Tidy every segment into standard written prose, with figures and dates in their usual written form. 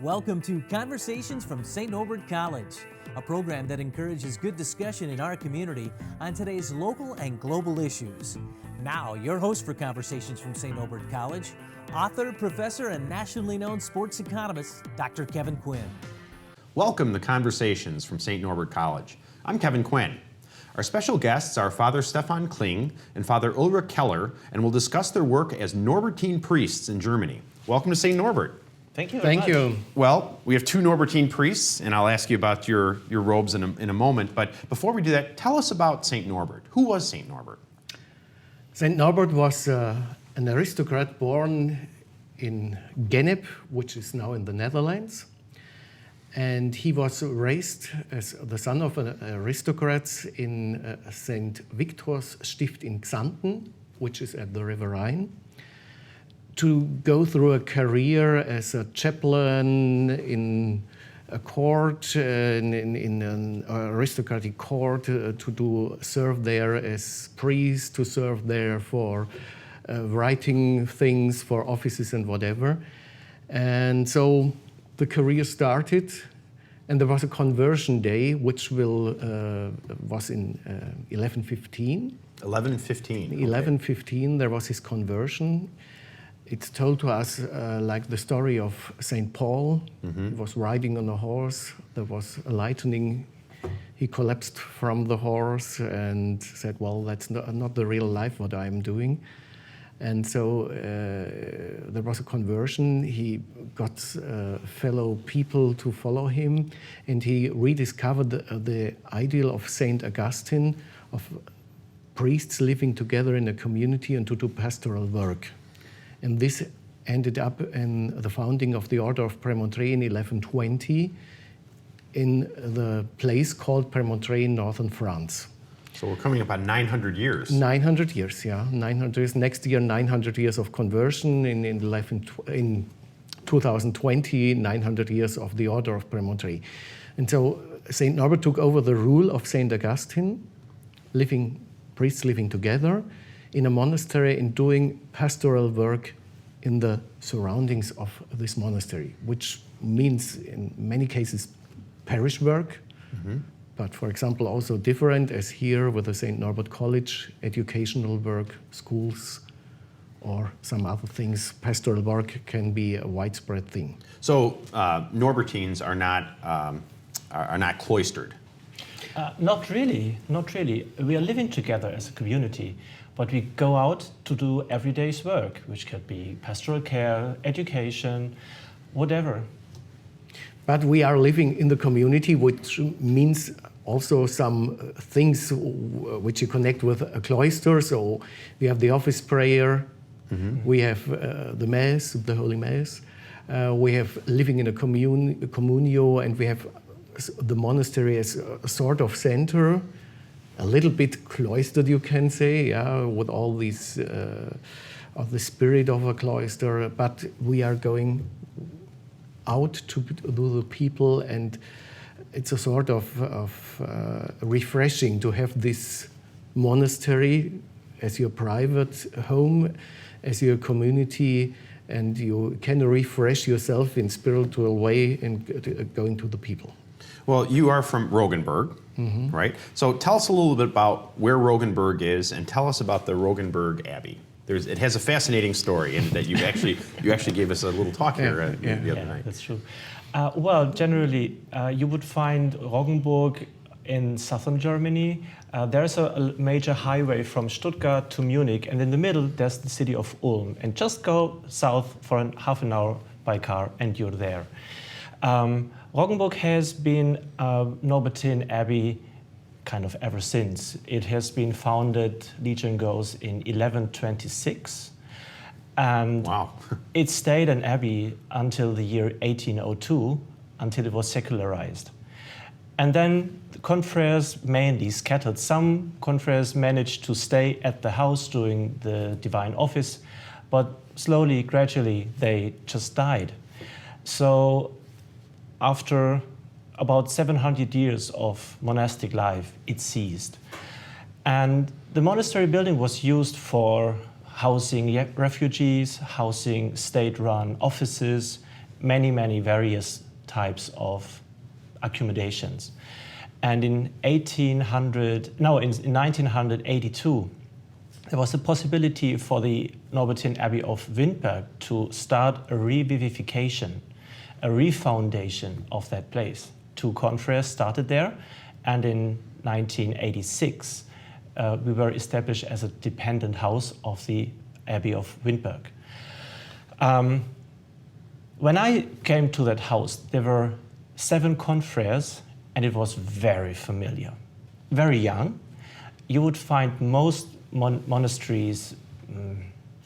Welcome to Conversations from St. Norbert College, a program that encourages good discussion in our community on today's local and global issues. Now, your host for Conversations from St. Norbert College, author, professor, and nationally known sports economist, Dr. Kevin Quinn. Welcome to Conversations from St. Norbert College. I'm Kevin Quinn. Our special guests are Father Stefan Kling and Father Ulrich Keller, and we'll discuss their work as Norbertine priests in Germany. Welcome to St. Norbert. Thank you very much. Thank you. Well, we have two Norbertine priests, and I'll ask you about your robes in a moment. But before we do that, tell us about St. Norbert. Who was St. Norbert? St. Norbert was an aristocrat born in Gennep, which is now in the Netherlands. And he was raised as the son of an aristocrat in St. Victor's Stift in Xanten, which is at the River Rhine, to go through a career as a chaplain in a court, in an aristocratic court, to serve there as priest, to serve there for writing things for offices and whatever. And so the career started, and there was a conversion day, which was in 1115. 1115. 1115, there was his conversion. It's told to us like the story of St. Paul. He was riding on a horse. There was a lightning. He collapsed from the horse and said, well, that's not the real life what I'm doing. And so there was a conversion. He got fellow people to follow him, and he rediscovered the ideal of St. Augustine, of priests living together in a community and to do pastoral work. And this ended up in the founding of the Order of Premontre in 1120 in the place called Premontre in northern France. So we're coming up on 900 years. 900 years, yeah. 900 years. Next year, 900 years of conversion. In 2020, 900 years of the Order of Premontre. And so St. Norbert took over the rule of St. Augustine, priests living together in a monastery and doing pastoral work in the surroundings of this monastery, which means in many cases parish work, but for example also different, as here with the St. Norbert College, educational work, schools, or some other things. Pastoral work can be a widespread thing. So Norbertines are not cloistered. Not really. We are living together as a community, but we go out to do everyday's work, which could be pastoral care, education, whatever. But we are living in the community, which means also some things which you connect with a cloister. So we have the office prayer, we have the Mass, the Holy Mass, we have living in a communio, and we have the monastery as a sort of center, a little bit cloistered, you can say, yeah, with all these, of the spirit of a cloister, but we are going out to the people, and it's a sort of refreshing to have this monastery as your private home, as your community, and you can refresh yourself in spiritual way and going to the people. Well, you are from Roggenburg, right? So tell us a little bit about where Roggenburg is, and tell us about the Rothenberg Abbey. It has a fascinating story, and that you actually gave us a little talk here the other night. That's true. Well, generally, you would find Roggenburg in southern Germany. There's a major highway from Stuttgart to Munich, and in the middle there's the city of Ulm. And just go south for half an hour by car, and you're there. Roggenburg has been a Norbertine Abbey kind of ever since. It has been founded, legend goes, in 1126. And wow. It stayed an abbey until the year 1802, until it was secularized. And then the confreres mainly scattered. Some confreres managed to stay at the house doing the divine office, but slowly, gradually, they just died. So after about 700 years of monastic life, it ceased. And the monastery building was used for housing refugees, housing state-run offices, many various types of accommodations. And in 1982, there was a possibility for the Norbertine Abbey of Windberg to start a revivification, a refoundation of that place. 2 confreres started there, and in 1986, we were established as a dependent house of the Abbey of Windberg. When I came to that house, there were 7 confreres, and it was very familiar, very young. You would find most monasteries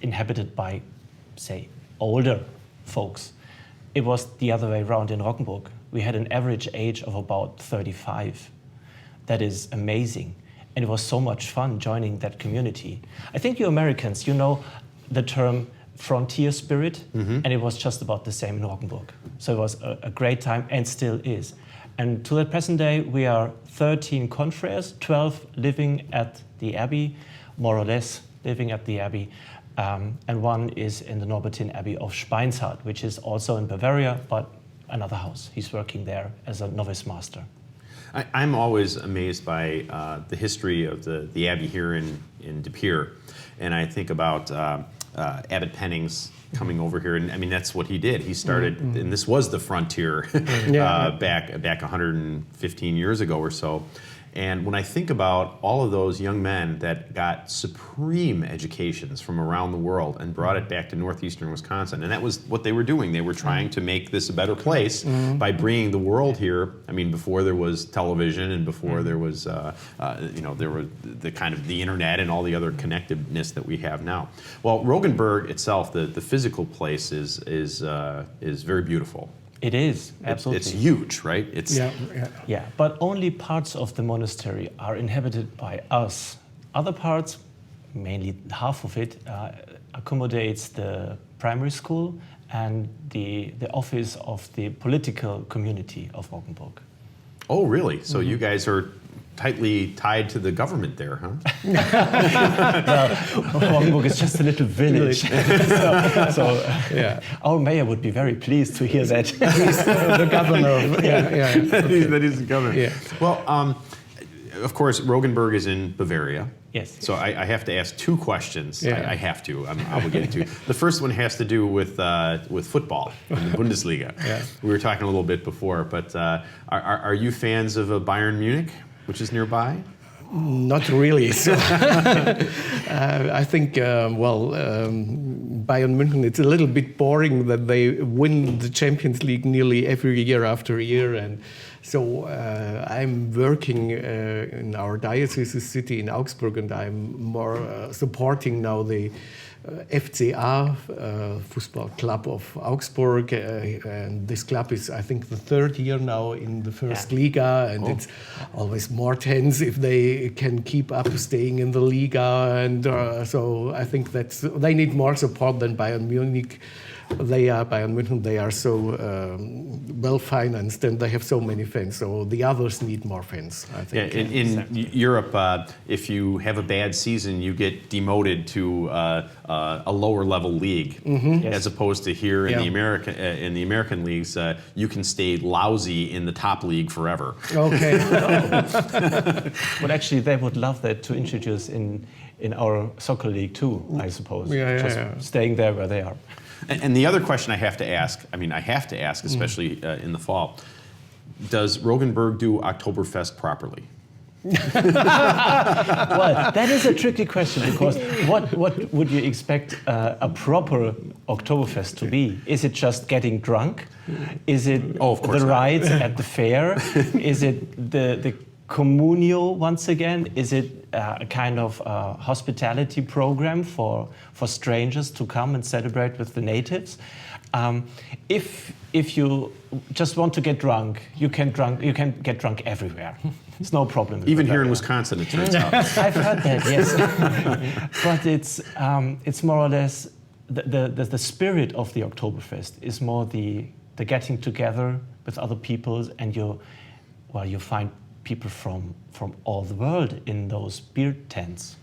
inhabited by, say, older folks. It was the other way around in Roggenburg. We had an average age of about 35. That is amazing. And it was so much fun joining that community. I think you Americans, you know the term frontier spirit, and it was just about the same in Roggenburg. So it was a great time, and still is. And to the present day, we are 13 confreres, 12 living at the Abbey, more or less living at the Abbey, and 1 is in the Norbertine Abbey of Speinshardt, which is also in Bavaria, but another house. He's working there as a novice master. I'm always amazed by the history of the Abbey here in De Pere, and I think about Abbot Pennings coming over here, and I mean that's what he did. He started, and this was the frontier back 115 years ago or so. And when I think about all of those young men that got supreme educations from around the world and brought it back to northeastern Wisconsin, and that was what they were doing. They were trying to make this a better place by bringing the world here. I mean, before there was television and before there was, there were the kind of the internet and all the other connectedness that we have now. Well, Roggenburg itself, the physical place is very beautiful. It is, absolutely. It's huge, right? Yeah, but only parts of the monastery are inhabited by us. Other parts, mainly half of it, accommodates the primary school and the office of the political community of Roggenburg. Oh, really? So you guys are tightly tied to the government there, huh? Roggenburg is just a little village. Our mayor would be very pleased to hear that. The governor. That is the governor. Yeah. Well, of course, Roggenburg is in Bavaria. Yes. So I have to ask 2 questions. Yeah. I have to. I'm obligated to. The first one has to do with football in the Bundesliga. Yeah. We were talking a little bit before, but are you fans of Bayern Munich, which is nearby? Not really. So I think, Bayern München, it's a little bit boring that they win the Champions League nearly every year after year. And so I'm working in our diocese city in Augsburg, and I'm more supporting now the FCA, Football Club of Augsburg, and this club is, I think, the 3rd year now in the first Liga, and it's always more tense if they can keep up staying in the Liga, and so I think they need more support than Bayern Munich. Bayern München, they are so well financed and they have so many fans. So the others need more fans, I think. Yeah, in Europe, if you have a bad season, you get demoted to a lower level league, as opposed to here in the American leagues, you can stay lousy in the top league forever. Okay. Well, actually, they would love that to introduce in our soccer league too, I suppose. Staying there where they are. And the other question I have to ask, especially in the fall, does Roggenburg do Oktoberfest properly? Well, that is a tricky question, because what would you expect a proper Oktoberfest to be? Is it just getting drunk? Is it the rides at the fair? Is it the communio once again? Is it a kind of hospitality program for strangers to come and celebrate with the natives? If you just want to get drunk, you can get drunk everywhere. It's no problem. Even here in Wisconsin, it turns out. I've heard that, yes. But it's more or less the spirit of the Oktoberfest is more the getting together with other people, and you find people from all the world in those beer tents.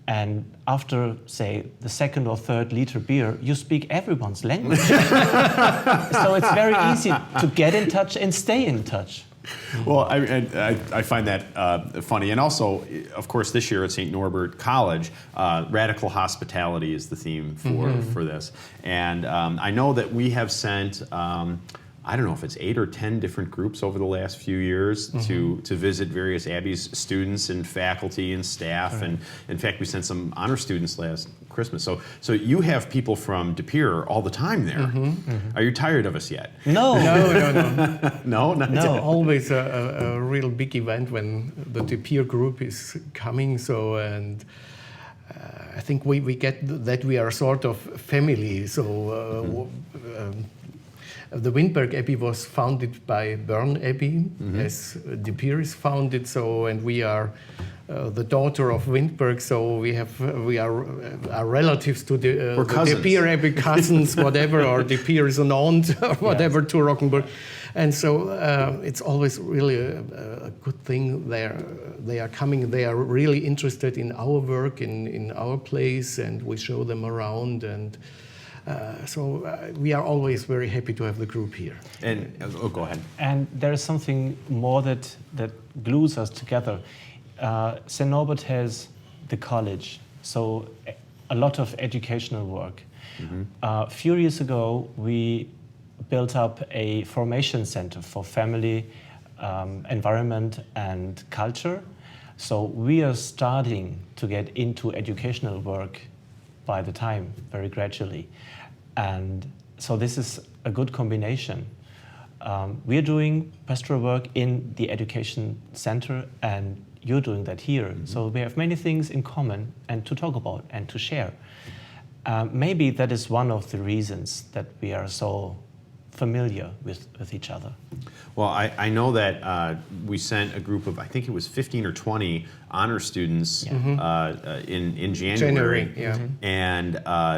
And after, say, the second or third liter beer, you speak everyone's language. So it's very easy to get in touch and stay in touch. Well, I find that funny. And also, of course, this year at St. Norbert College, radical hospitality is the theme for this. And I know that we have sent, I don't know if it's 8 or 10 different groups over the last few years to visit various abbeys, students and faculty and staff. Right. And in fact, we sent some honor students last Christmas. So you have people from De Pere all the time there. Are you tired of us yet? No. No, No? It's always a real big event when the De Pere group is coming. So, and I think we get that we are sort of family. So the Rothenberg Abbey was founded by Bern Abbey, as De Pere is founded. So, and we are the daughter of Rothenberg. So we are relatives to the De Pere Abbey, cousins, whatever, or De Pere is an aunt or whatever to Roggenburg. And so it's always really a good thing. They are coming. They are really interested in our work, in our place, and we show them around. And so we are always very happy to have the group here. And go ahead. And there is something more that glues us together. St. Norbert has the college, so a lot of educational work. A few years ago, we built up a formation center for family, environment, and culture. So we are starting to get into educational work by the time, very gradually. And so this is a good combination. We're doing pastoral work in the education center, and you're doing that here. So we have many things in common and to talk about and to share. Maybe that is one of the reasons that we are so familiar with each other. Well, I know that we sent a group of, I think it was 15 or 20 honor students in January. And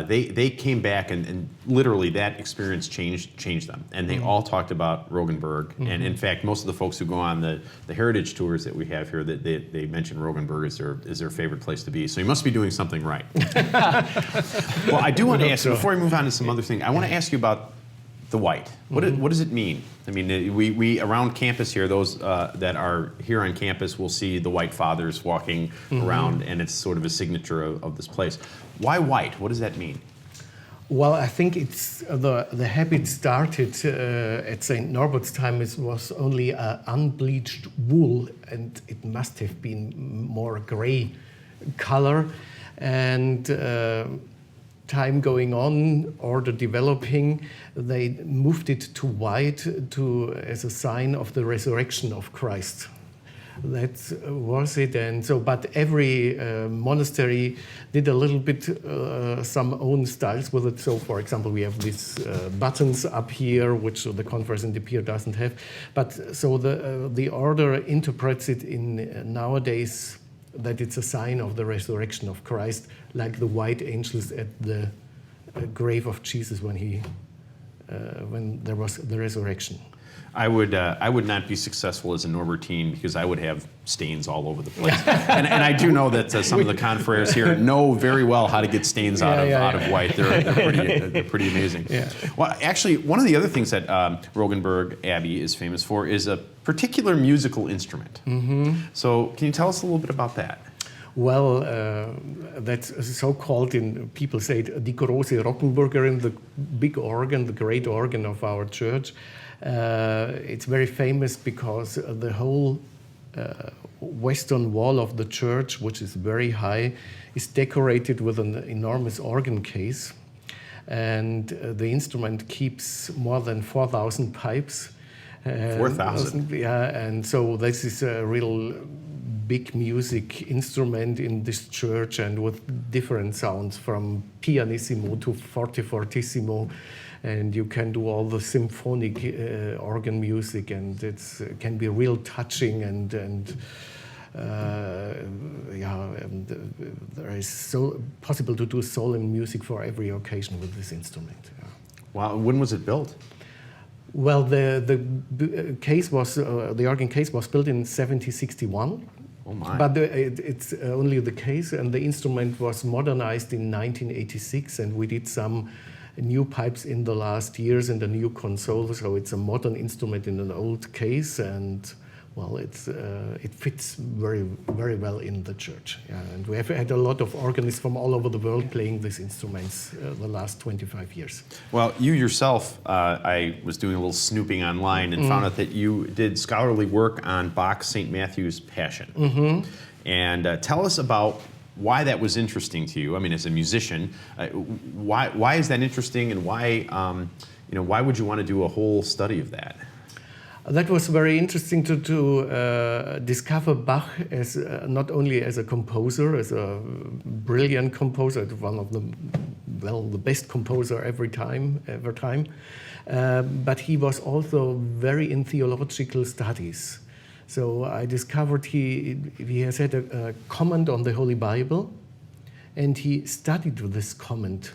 they came back and literally that experience changed them. And they all talked about Roggenburg. And in fact, most of the folks who go on the heritage tours that we have here, they mention Roggenburg is their favorite place to be. So you must be doing something right. Well, I do want to ask you, before I move on to some other thing, I want to ask you about the white. What does it mean? I mean, we around campus here, those that are here on campus will see the white fathers walking around, and it's sort of a signature of this place. Why white? What does that mean? Well, I think it's the habit started at St. Norbert's time. It was only unbleached wool, and it must have been more gray color. And time going on, order developing, they moved it to white as a sign of the resurrection of Christ. That was it. And so, but every monastery did a little bit some own styles with it. So, for example, we have these buttons up here, which the Conference in De Pere doesn't have. But so the order interprets it in nowadays that it's a sign of the resurrection of Christ, like the white angels at the grave of Jesus when there was the resurrection. I would not be successful as a Norbertine because I would have stains all over the place. and I do know that some of the confreres here know very well how to get stains out of white. They're pretty amazing. Yeah. Well, actually, one of the other things that Roggenburg Abbey is famous for is a particular musical instrument. So can you tell us a little bit about that? Well, that's so-called, people say it, die große Roggenburgerin, the big organ, the great organ of our church. It's very famous because the whole western wall of the church, which is very high, is decorated with an enormous organ case. And the instrument keeps more than 4,000 pipes. 4,000? Yeah, and so this is a real big music instrument in this church, and with different sounds from pianissimo to fortissimo, and you can do all the symphonic organ music, and it can be real touching and there is so possible to do solemn music for every occasion with this instrument. Yeah. Wow! When was it built? Well, the case was the organ case was built in 1761. Oh my. But it's only the case, and the instrument was modernized in 1986, and we did some new pipes in the last years and a new console, so it's a modern instrument in an old case, and well, it fits very, very well in the church. Yeah, and we have had a lot of organists from all over the world playing these instruments the last 25 years. Well, you yourself, I was doing a little snooping online and found out that you did scholarly work on Bach's St. Matthew's Passion. And tell us about why that was interesting to you. I mean, as a musician, why is that interesting, and why would you want to do a whole study of that? That was very interesting to discover Bach as not only as a composer, as a brilliant composer, one of the best composer ever time, but he was also very in theological studies. So I discovered he has had a comment on the Holy Bible, and he studied this comment.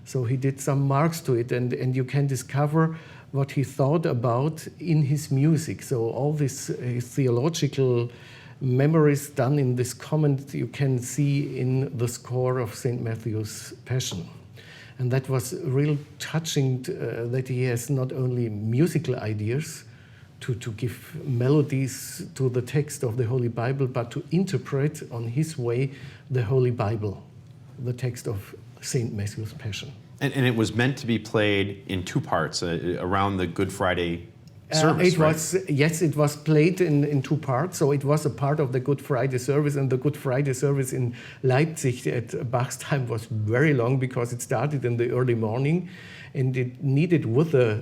So he did some marks to it, and you can discover what he thought about in his music. So all this his theological memories done in this comment you can see in the score of St. Matthew's Passion. And that was real touching that he has not only musical ideas to give melodies to the text of the Holy Bible, but to interpret on his way the Holy Bible, the text of St. Matthew's Passion. And it was meant to be played in two parts around the Good Friday service, It was played in two parts. So it was a part of the Good Friday service, and the Good Friday service in Leipzig at Bach's time was very long because it started in the early morning, and it needed, with the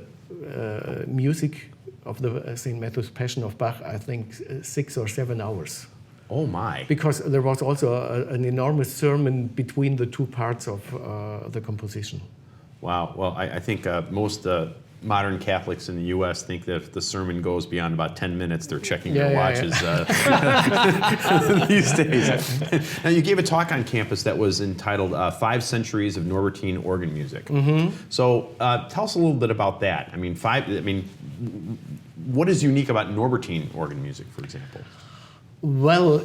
music of the St. Matthew's Passion of Bach, I think 6 or 7 hours. Oh my! Because there was also an enormous sermon between the two parts of the composition. Wow. Well, I think most modern Catholics in the U.S. think that if the sermon goes beyond about 10 minutes, they're checking their watches these days. Now, you gave a talk on campus that was entitled 5 Centuries of Norbertine Organ Music. So tell us a little bit about that. What is unique about Norbertine organ music, for example? Well,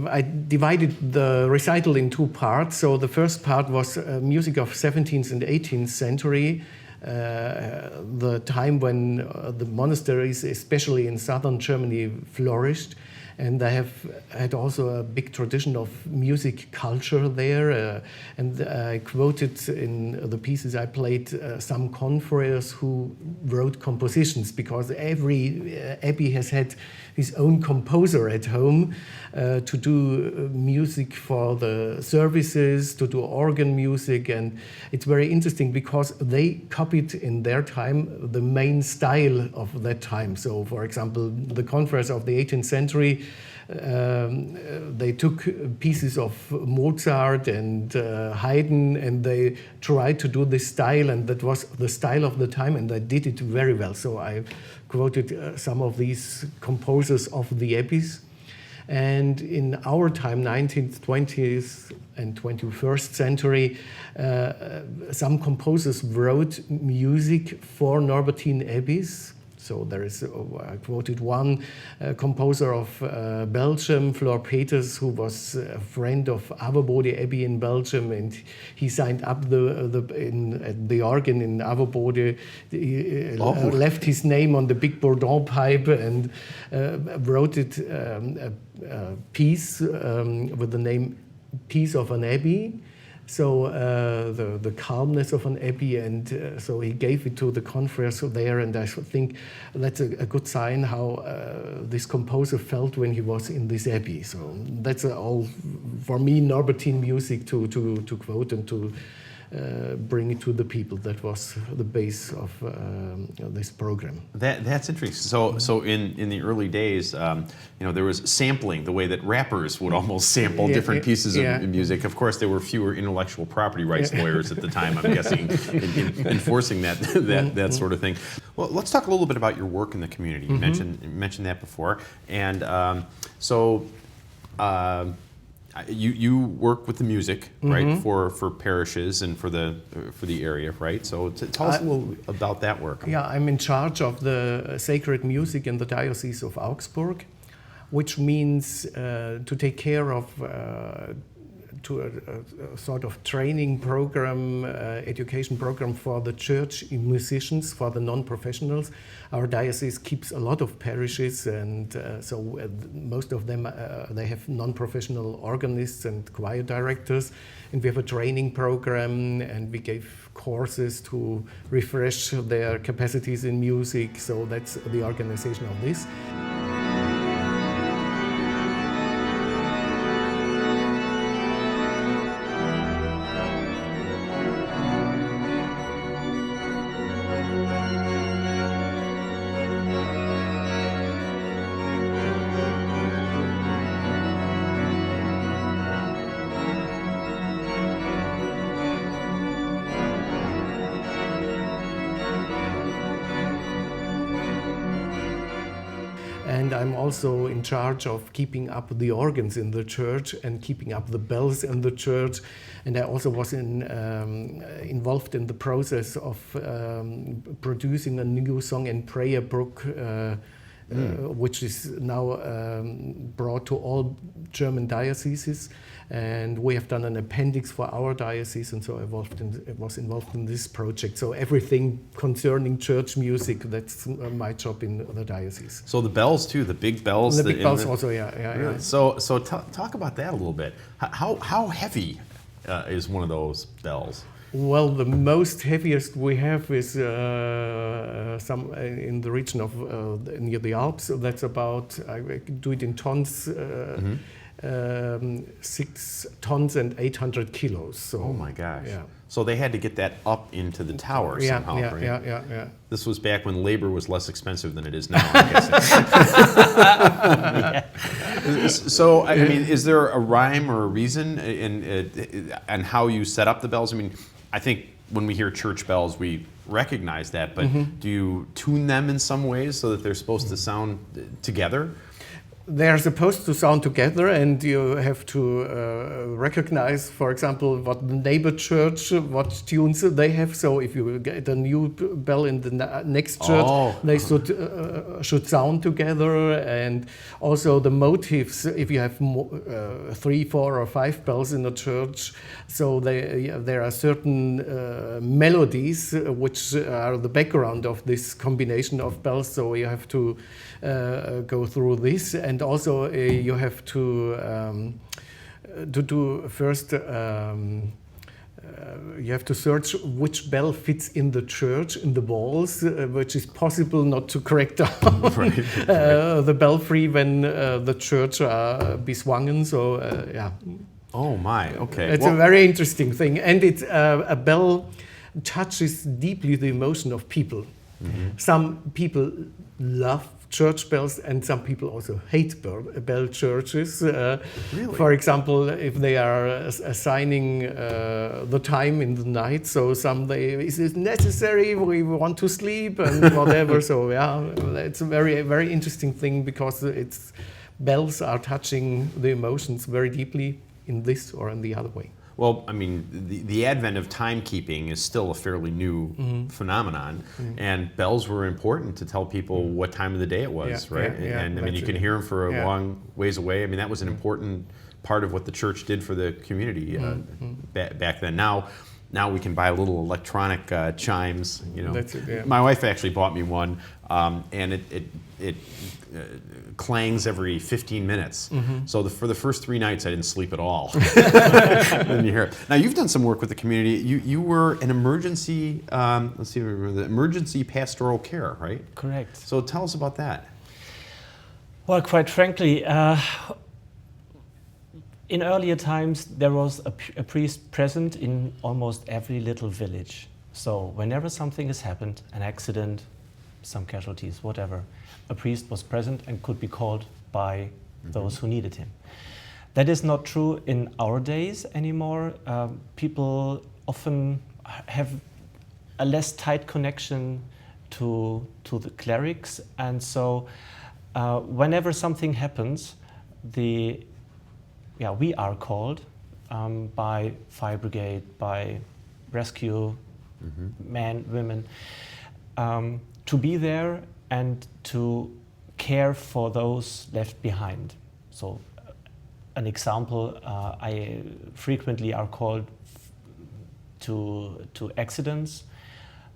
I divided the recital in two parts. So the first part was music of 17th and 18th century, the time when the monasteries, especially in southern Germany, flourished. And they have had also a big tradition of music culture there. And I quoted in the pieces I played some confreres who wrote compositions, because every abbey has had his own composer at home to do music for the services, to do organ music. And it's very interesting because they copied in their time the main style of that time. So, for example, the confreres of the 18th century, they took pieces of Mozart and Haydn, and they tried to do this style, and that was the style of the time, and they did it very well. So I quoted some of these composers of the abbeys. And in our time, 19th, 20th, and 21st century, some composers wrote music for Norbertine abbeys. So there is, I quoted one composer of Belgium, Flor Peters, who was a friend of Averbode Abbey in Belgium, and he signed up the organ in Averbode. He left his name on the big Bourdon pipe and wrote it a piece with the name Peace of an Abbey. So the calmness of an abbey, and so he gave it to the confreres there, and I think that's a good sign how this composer felt when he was in this abbey. So that's all for me Norbertine music to quote and to bring it to the people. That was the base of this program. That's interesting. So in the early days, there was sampling, the way that rappers would almost sample different pieces of music. Of course, there were fewer intellectual property rights lawyers at the time, I'm guessing, in enforcing that sort of thing. Well, let's talk a little bit about your work in the community. You mentioned that before, and you work with the music, right, for parishes and for the area, right? So tell us a little about that work. Yeah, I'm in charge of the sacred music in the diocese of Augsburg. which means to take care of to a sort of training program, education program for the church musicians, for the non-professionals. Our diocese keeps a lot of parishes, and so most of them, they have non-professional organists and choir directors, and we have a training program, and we gave courses to refresh their capacities in music, so that's the organization of this. And I'm also in charge of keeping up the organs in the church and keeping up the bells in the church. And I also was involved in the process of producing a new song and prayer book, which is now brought to all German dioceses. And we have done an appendix for our diocese, and so I was involved in this project. So everything concerning church music, that's my job in the diocese. So the bells too, the big bells. The big bells also, yeah. So talk about that a little bit. How heavy is one of those bells? Well, the most heaviest we have is some in the region of near the Alps. That's about, I do it in tons, 6 tons and 800 kilos. So, oh my gosh. Yeah. So they had to get that up into the tower somehow, right? Yeah. This was back when labor was less expensive than it is now, I guess. So, I mean, is there a rhyme or a reason in how you set up the bells? I mean, I think when we hear church bells, we recognize that, but do you tune them in some ways so that they're supposed to sound together? They're supposed to sound together, and you have to recognize, for example, what the neighbor church, what tunes they have. So if you get a new bell in the next church, they should sound together. And also the motifs, if you have 3, 4, or 5 bells in a church, so there are certain melodies which are the background of this combination of bells. So you have to go through this, and also you have to do first. You have to search which bell fits in the church, in the walls, which is possible not to crack down the belfry when the church are beswangen. So yeah. Oh my, okay. It's a very interesting thing, and it's a bell touches deeply the emotion of people. Some people love church bells, and some people also hate bell churches. Really? For example, if they are assigning the time in the night, so is it necessary? We want to sleep and whatever. So yeah, it's a very, very interesting thing, because bells are touching the emotions very deeply in this or in the other way. Well, I mean, the advent of timekeeping is still a fairly new phenomenon, and bells were important to tell people what time of the day it was, right? And I mean, you can hear them for a long ways away. I mean, that was an important part of what the church did for the community back then. Now we can buy little electronic chimes. You know, That's it, yeah. My wife actually bought me one, and it clangs every 15 minutes. So for the first 3 nights, I didn't sleep at all. Then you hear it. Now you've done some work with the community. You were an emergency. Let's see, the emergency pastoral care, right? Correct. So tell us about that. Well, quite frankly, in earlier times, there was a priest present in almost every little village. So whenever something has happened, an accident, some casualties, whatever, a priest was present and could be called by those who needed him. That is not true in our days anymore. People often have a less tight connection to the clerics, and so whenever something happens, we are called by fire brigade, by rescue men, women, to be there and to care for those left behind. So an example, I frequently are called to accidents.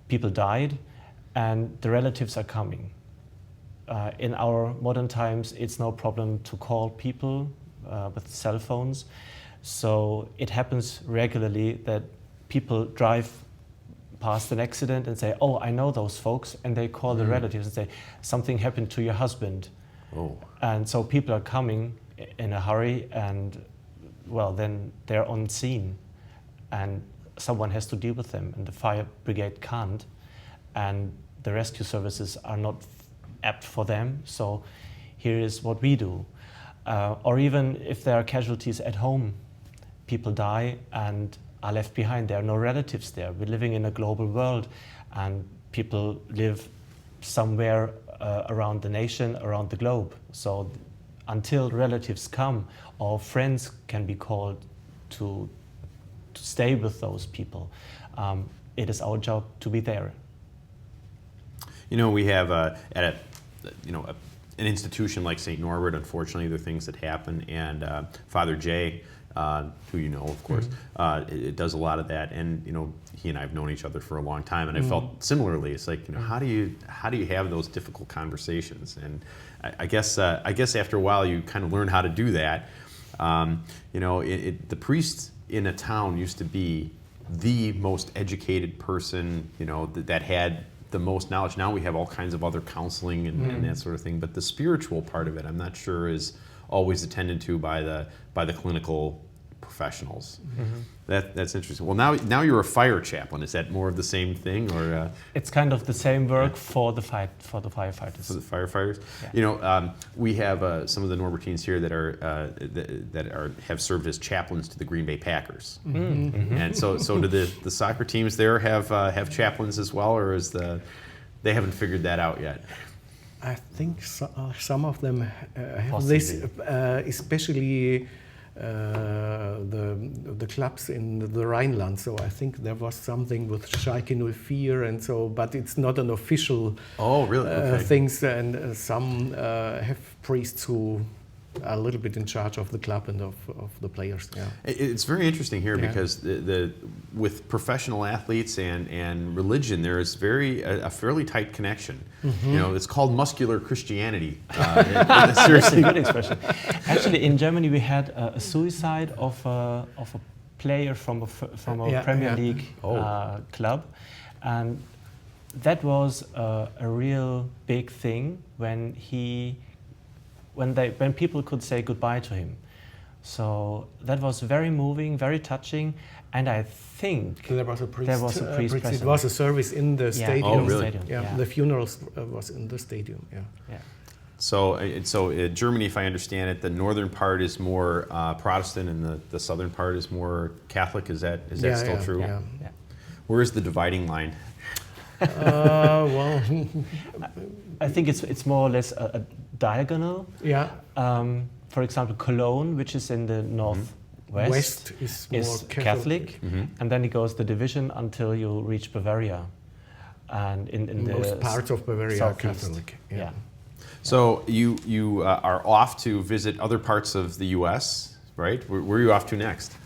People died and the relatives are coming. In our modern times, it's no problem to call people with cell phones. So it happens regularly that people drive past an accident and say, oh, I know those folks, and they call the relatives and say, something happened to your husband. Oh. And so people are coming in a hurry, and well, then they're on scene and someone has to deal with them, and the fire brigade can't, and the rescue services are not apt for them. So here is what we do. Or even if there are casualties at home, people die and are left behind. There are no relatives there. We're living in a global world, and people live somewhere around the nation, around the globe. So until relatives come, or friends can be called to stay with those people, it is our job to be there. You know, we have an institution like St. Norbert, unfortunately, there are things that happen, and Father Jay, who you know, of course, it does a lot of that, and you know, he and I have known each other for a long time, and I felt similarly. It's like, you know, how do you have those difficult conversations? And I guess after a while, you kind of learn how to do that. You know, the priest in a town used to be the most educated person, you know, that had the most knowledge. Now we have all kinds of other counseling and that sort of thing, but the spiritual part of it, I'm not sure is always attended to by the clinical professionals. That's interesting. Well, now you're a fire chaplain. Is that more of the same thing, or? It's kind of the same work for the firefighters. For the firefighters, yeah. You know, we have some of the Norbertines here that have served as chaplains to the Green Bay Packers, and so do the soccer teams there have chaplains as well, or they haven't figured that out yet? I think some of them have Possibly. this, especially the clubs in the Rhineland. So I think there was something with Schalke 04, and so, but it's not an official things. And some have priests who are a little bit in charge of the club and of the players. Yeah. It's very interesting here because with professional athletes and religion, there is a fairly tight connection. You know, it's called muscular Christianity. Seriously, that's a good expression. Actually, in Germany, we had a suicide of a player from a Premier League club, and that was a real big thing when people could say goodbye to him. So that was very moving, very touching, and I think there was a priest. Present. It was a service in the stadium. Oh, really? Yeah. The funerals was in the stadium. Yeah. So Germany, if I understand it, the northern part is more Protestant, and the southern part is more Catholic. Is that still true? Yeah. Where is the dividing line? Well, I think it's more or less a diagonal. Yeah. For example, Cologne, which is in the northwest, is more Catholic, and then it goes the division until you reach Bavaria, and in the most parts of Bavaria are Catholic. Yeah. So you are off to visit other parts of the U.S., right? Where are you off to next?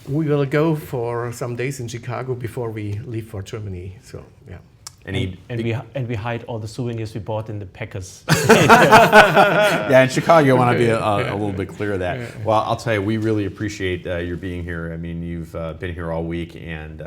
We will go for some days in Chicago before we leave for Germany. So yeah. And we hide all the souvenirs we bought in the Packers. Yeah, in Chicago, I want to be a little bit clear of that. Well, I'll tell you, we really appreciate your being here. I mean, you've been here all week, and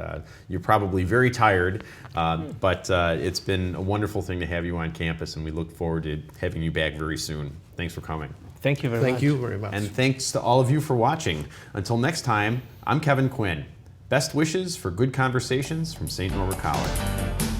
you're probably very tired, but it's been a wonderful thing to have you on campus, and we look forward to having you back very soon. Thanks for coming. Thank you very much. Thank you very much. And thanks to all of you for watching. Until next time, I'm Kevin Quinn. Best wishes for good conversations from St. Norbert College.